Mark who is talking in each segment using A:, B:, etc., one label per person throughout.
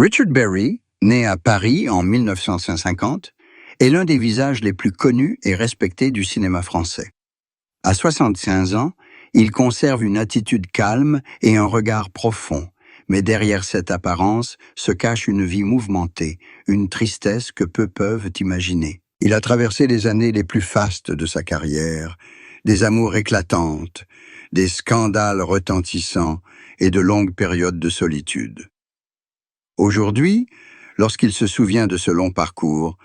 A: Richard Berry, né à Paris en 1950, est l'un des visages les plus connus et respectés du cinéma français. À 75 ans, il conserve une attitude calme et un regard profond, mais derrière cette apparence se cache une vie mouvementée, une tristesse que peu peuvent imaginer. Il a traversé les années les plus fastes de sa carrière, des amours éclatantes, des scandales retentissants et de longues périodes de solitude. Aujourd'hui, lorsqu'il se souvient de ce long parcours,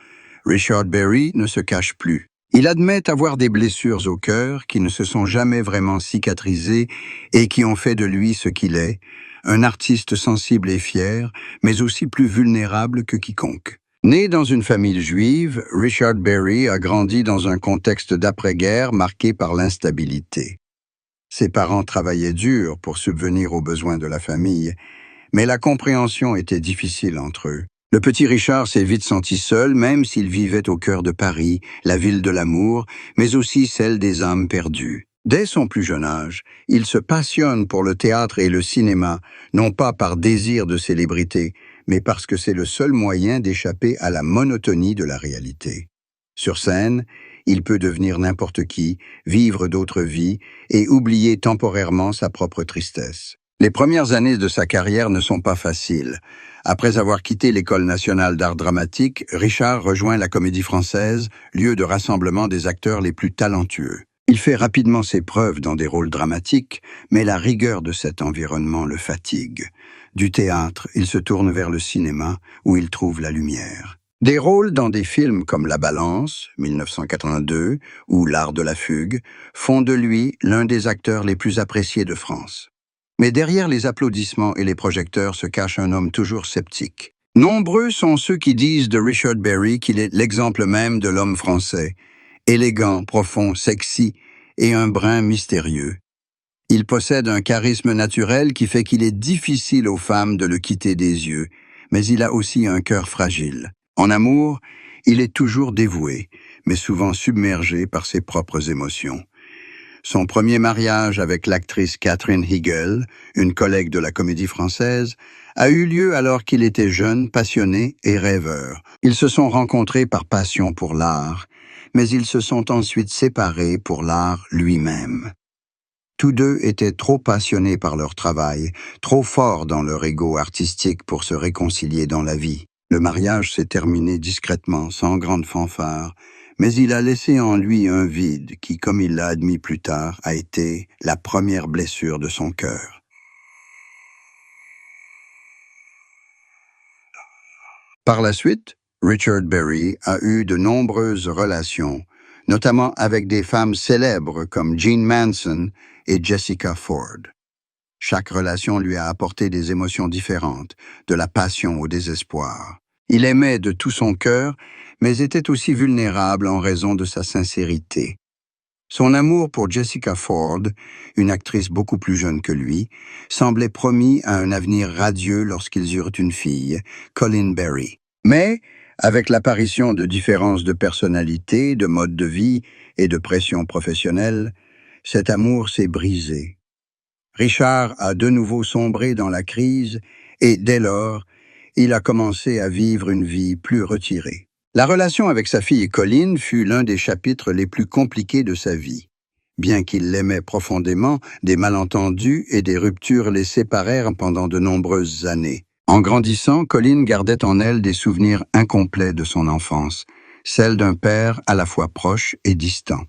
A: Richard Berry ne se cache plus. Il admet avoir des blessures au cœur qui ne se sont jamais vraiment cicatrisées et qui ont fait de lui ce qu'il est, un artiste sensible et fier, mais aussi plus vulnérable que quiconque. Né dans une famille juive, Richard Berry a grandi dans un contexte d'après-guerre marqué par l'instabilité. Ses parents travaillaient dur pour subvenir aux besoins de la famille, mais la compréhension était difficile entre eux. Le petit Richard s'est vite senti seul, même s'il vivait au cœur de Paris, la ville de l'amour, mais aussi celle des âmes perdues. Dès son plus jeune âge, il se passionne pour le théâtre et le cinéma, non pas par désir de célébrité, mais parce que c'est le seul moyen d'échapper à la monotonie de la réalité. Sur scène, il peut devenir n'importe qui, vivre d'autres vies et oublier temporairement sa propre tristesse. Les premières années de sa carrière ne sont pas faciles. Après avoir quitté l'École nationale d'art dramatique, Richard rejoint la Comédie Française, lieu de rassemblement des acteurs les plus talentueux. Il fait rapidement ses preuves dans des rôles dramatiques, mais la rigueur de cet environnement le fatigue. Du théâtre, il se tourne vers le cinéma, où il trouve la lumière. Des rôles dans des films comme La Balance, 1982, ou L'Art de la fugue, font de lui l'un des acteurs les plus appréciés de France. Mais derrière les applaudissements et les projecteurs se cache un homme toujours sceptique. Nombreux sont ceux qui disent de Richard Berry qu'il est l'exemple même de l'homme français, élégant, profond, sexy et un brin mystérieux. Il possède un charisme naturel qui fait qu'il est difficile aux femmes de le quitter des yeux, mais il a aussi un cœur fragile. En amour, il est toujours dévoué, mais souvent submergé par ses propres émotions. Son premier mariage avec l'actrice Katherine Heigl, une collègue de la Comédie Française, a eu lieu alors qu'il était jeune, passionné et rêveur. Ils se sont rencontrés par passion pour l'art, mais ils se sont ensuite séparés pour l'art lui-même. Tous deux étaient trop passionnés par leur travail, trop forts dans leur ego artistique pour se réconcilier dans la vie. Le mariage s'est terminé discrètement, sans grande fanfare, mais il a laissé en lui un vide qui, comme il l'a admis plus tard, a été la première blessure de son cœur. Par la suite, Richard Berry a eu de nombreuses relations, notamment avec des femmes célèbres comme Jean Manson et Jessica Ford. Chaque relation lui a apporté des émotions différentes, de la passion au désespoir. Il aimait de tout son cœur, mais était aussi vulnérable en raison de sa sincérité. Son amour pour Jessica Ford, une actrice beaucoup plus jeune que lui, semblait promis à un avenir radieux lorsqu'ils eurent une fille, Colleen Berry. Mais, avec l'apparition de différences de personnalité, de mode de vie et de pression professionnelle, cet amour s'est brisé. Richard a de nouveau sombré dans la crise et, dès lors, il a commencé à vivre une vie plus retirée. La relation avec sa fille Colleen fut l'un des chapitres les plus compliqués de sa vie. Bien qu'il l'aimait profondément, des malentendus et des ruptures les séparèrent pendant de nombreuses années. En grandissant, Colleen gardait en elle des souvenirs incomplets de son enfance, celle d'un père à la fois proche et distant.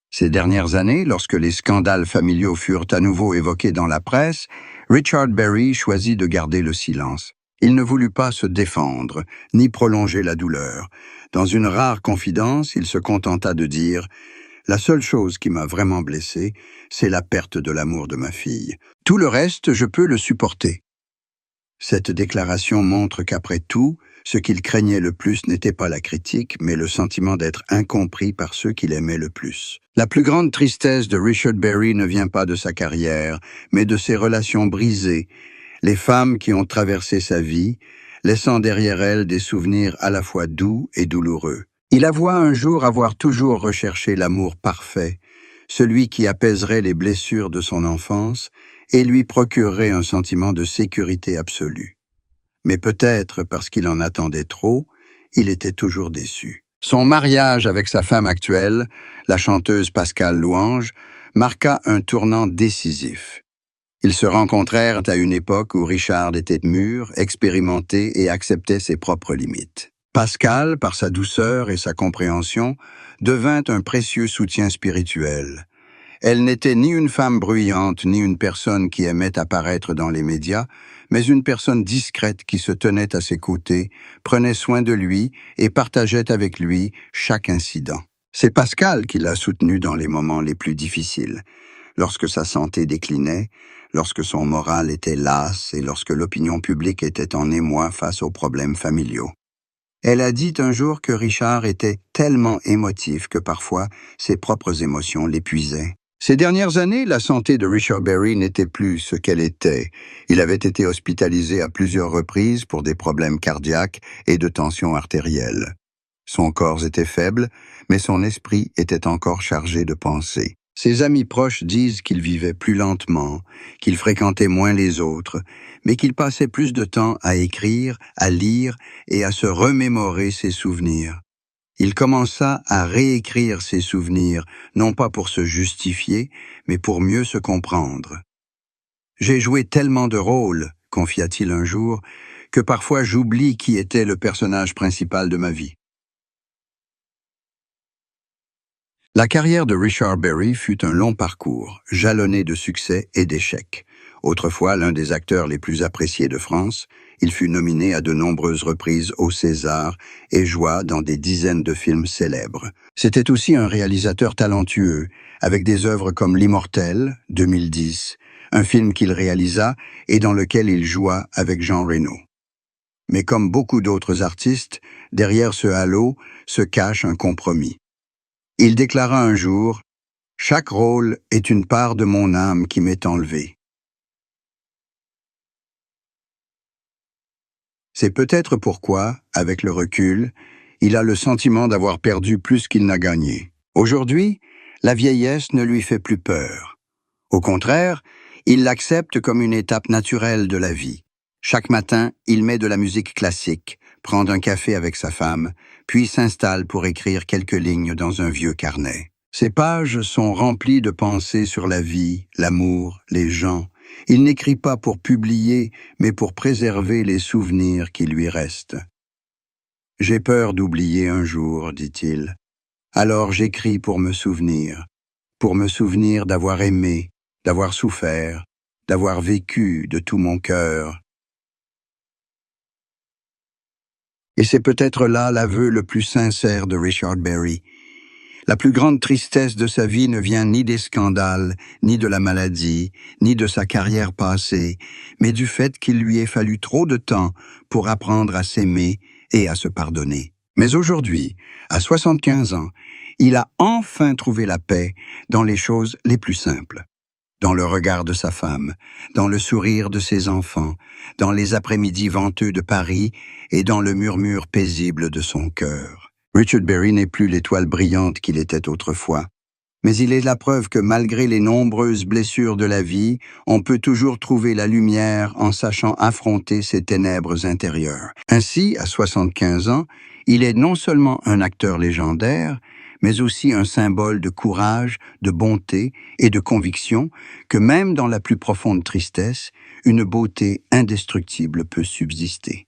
A: Ces dernières années, lorsque les scandales familiaux furent à nouveau évoqués dans la presse, Richard Berry choisit de garder le silence. Il ne voulut pas se défendre, ni prolonger la douleur. Dans une rare confidence, il se contenta de dire « La seule chose qui m'a vraiment blessé, c'est la perte de l'amour de ma fille. Tout le reste, je peux le supporter. » Cette déclaration montre qu'après tout, ce qu'il craignait le plus n'était pas la critique, mais le sentiment d'être incompris par ceux qu'il aimait le plus. La plus grande tristesse de Richard Berry ne vient pas de sa carrière, mais de ses relations brisées, les femmes qui ont traversé sa vie, laissant derrière elles des souvenirs à la fois doux et douloureux. Il avoua un jour avoir toujours recherché l'amour parfait, celui qui apaiserait les blessures de son enfance et lui procurerait un sentiment de sécurité absolue. Mais peut-être parce qu'il en attendait trop, il était toujours déçu. Son mariage avec sa femme actuelle, la chanteuse Pascale Louange, marqua un tournant décisif. Ils se rencontrèrent à une époque où Richard était mûr, expérimenté et acceptait ses propres limites. Pascale, par sa douceur et sa compréhension, devint un précieux soutien spirituel. Elle n'était ni une femme bruyante, ni une personne qui aimait apparaître dans les médias, mais une personne discrète qui se tenait à ses côtés, prenait soin de lui et partageait avec lui chaque incident. C'est Pascal qui l'a soutenu dans les moments les plus difficiles, lorsque sa santé déclinait, lorsque son moral était las et lorsque l'opinion publique était en émoi face aux problèmes familiaux. Elle a dit un jour que Richard était tellement émotif que parfois ses propres émotions l'épuisaient. Ces dernières années, la santé de Richard Berry n'était plus ce qu'elle était. Il avait été hospitalisé à plusieurs reprises pour des problèmes cardiaques et de tension artérielle. Son corps était faible, mais son esprit était encore chargé de pensées. Ses amis proches disent qu'il vivait plus lentement, qu'il fréquentait moins les autres, mais qu'il passait plus de temps à écrire, à lire et à se remémorer ses souvenirs. Il commença à réécrire ses souvenirs, non pas pour se justifier, mais pour mieux se comprendre. « J'ai joué tellement de rôles, confia-t-il un jour, que parfois j'oublie qui était le personnage principal de ma vie. » La carrière de Richard Berry fut un long parcours, jalonné de succès et d'échecs. Autrefois l'un des acteurs les plus appréciés de France, il fut nominé à de nombreuses reprises au César et joua dans des dizaines de films célèbres. C'était aussi un réalisateur talentueux, avec des œuvres comme L'Immortel, 2010, un film qu'il réalisa et dans lequel il joua avec Jean Reno. Mais comme beaucoup d'autres artistes, derrière ce halo se cache un compromis. Il déclara un jour « Chaque rôle est une part de mon âme qui m'est enlevée. » C'est peut-être pourquoi, avec le recul, il a le sentiment d'avoir perdu plus qu'il n'a gagné. Aujourd'hui, la vieillesse ne lui fait plus peur. Au contraire, il l'accepte comme une étape naturelle de la vie. Chaque matin, il met de la musique classique, prend un café avec sa femme, puis s'installe pour écrire quelques lignes dans un vieux carnet. Ses pages sont remplies de pensées sur la vie, l'amour, les gens. Il n'écrit pas pour publier, mais pour préserver les souvenirs qui lui restent. « J'ai peur d'oublier un jour, dit-il. Alors j'écris pour me souvenir d'avoir aimé, d'avoir souffert, d'avoir vécu de tout mon cœur. » Et c'est peut-être là l'aveu le plus sincère de Richard Berry. La plus grande tristesse de sa vie ne vient ni des scandales, ni de la maladie, ni de sa carrière passée, mais du fait qu'il lui ait fallu trop de temps pour apprendre à s'aimer et à se pardonner. Mais aujourd'hui, à 75 ans, il a enfin trouvé la paix dans les choses les plus simples. Dans le regard de sa femme, dans le sourire de ses enfants, dans les après-midi venteux de Paris et dans le murmure paisible de son cœur. Richard Berry n'est plus l'étoile brillante qu'il était autrefois, mais il est la preuve que malgré les nombreuses blessures de la vie, on peut toujours trouver la lumière en sachant affronter ses ténèbres intérieures. Ainsi, à 75 ans, il est non seulement un acteur légendaire, mais aussi un symbole de courage, de bonté et de conviction que même dans la plus profonde tristesse, une beauté indestructible peut subsister.